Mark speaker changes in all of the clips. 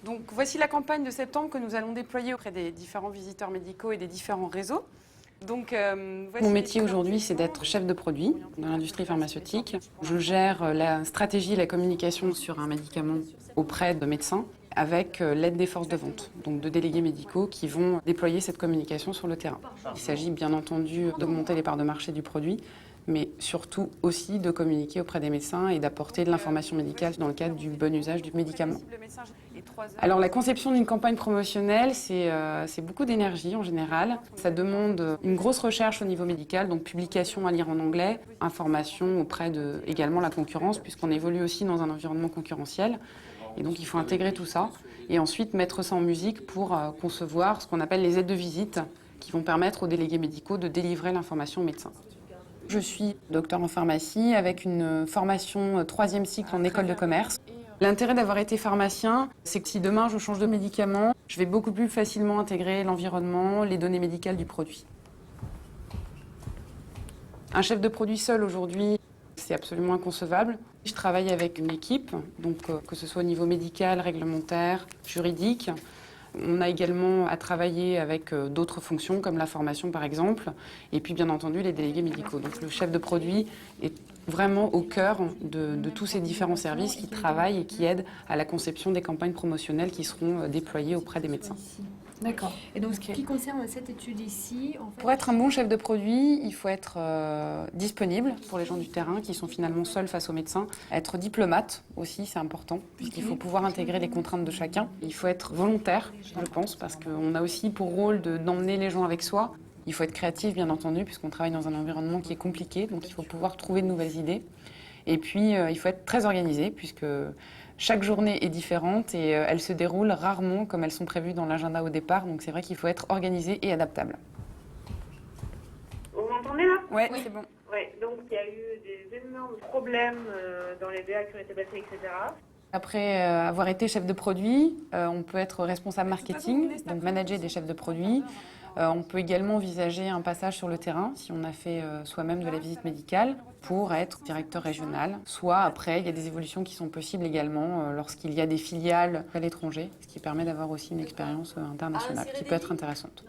Speaker 1: Donc voici la campagne de septembre que nous allons déployer auprès des différents visiteurs médicaux et des différents réseaux. Mon métier aujourd'hui, c'est d'être chef de produit dans l'industrie pharmaceutique. Je gère la stratégie et la communication sur un médicament auprès de médecins avec l'aide des forces de vente, donc de délégués médicaux qui vont déployer cette communication sur le terrain. Il s'agit bien entendu d'augmenter les parts de marché du produit, mais surtout aussi de communiquer auprès des médecins et d'apporter de l'information médicale dans le cadre du bon usage du médicament. Alors la conception d'une campagne promotionnelle, c'est beaucoup d'énergie en général. Ça demande une grosse recherche au niveau médical, donc publication à lire en anglais, information auprès de également la concurrence, puisqu'on évolue aussi dans un environnement concurrentiel. Et donc il faut intégrer tout ça et ensuite mettre ça en musique pour concevoir ce qu'on appelle les aides de visite qui vont permettre aux délégués médicaux de délivrer l'information aux médecins. Je suis docteur en pharmacie avec une formation 3e cycle en école de commerce. L'intérêt d'avoir été pharmacien, c'est que si demain je change de médicament, je vais beaucoup plus facilement intégrer l'environnement, les données médicales du produit. Un chef de produit seul aujourd'hui, c'est absolument inconcevable. Je travaille avec une équipe, donc que ce soit au niveau médical, réglementaire, juridique. On a également à travailler avec d'autres fonctions, comme la formation par exemple, et puis bien entendu les délégués médicaux. Donc le chef de produit est vraiment au cœur de tous ces différents services qui travaillent et qui aident à la conception des campagnes promotionnelles qui seront déployées auprès des médecins.
Speaker 2: D'accord. Et donc, ce qui concerne cette étude ici, en fait...
Speaker 1: Pour être un bon chef de produit, il faut être disponible pour les gens du terrain qui sont finalement seuls face aux médecins. Être diplomate aussi, c'est important, puisqu'il faut pouvoir intégrer les contraintes de chacun. Il faut être volontaire, je pense, parce qu'on a aussi pour rôle d'emmener les gens avec soi. Il faut être créatif, bien entendu, puisqu'on travaille dans un environnement qui est compliqué, donc il faut pouvoir trouver de nouvelles idées. Et puis, il faut être très organisé, puisque chaque journée est différente et elles se déroulent rarement comme elles sont prévues dans l'agenda au départ. Donc c'est vrai qu'il faut être organisé et adaptable.
Speaker 3: Vous m'entendez là?
Speaker 1: Ouais, oui, c'est bon.
Speaker 3: Ouais, donc il y a eu des énormes problèmes dans les DA qui ont été battus, etc.
Speaker 1: Après avoir été chef de produit, on peut être responsable marketing, donc manager des chefs de produit. On peut également envisager un passage sur le terrain, si on a fait soi-même de la visite médicale, pour être directeur régional. Soit après, il y a des évolutions qui sont possibles également lorsqu'il y a des filiales à l'étranger, ce qui permet d'avoir aussi une expérience internationale, qui peut être intéressante.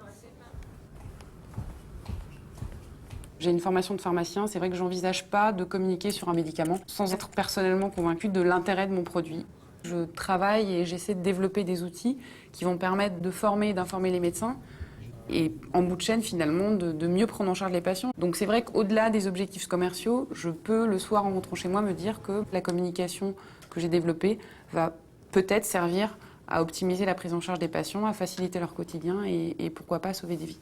Speaker 1: J'ai une formation de pharmacien, c'est vrai que j'envisage pas de communiquer sur un médicament sans être personnellement convaincue de l'intérêt de mon produit. Je travaille et j'essaie de développer des outils qui vont permettre de former et d'informer les médecins et en bout de chaîne finalement de mieux prendre en charge les patients. Donc c'est vrai qu'au-delà des objectifs commerciaux, je peux le soir en rentrant chez moi me dire que la communication que j'ai développée va peut-être servir à optimiser la prise en charge des patients, à faciliter leur quotidien et pourquoi pas sauver des vies.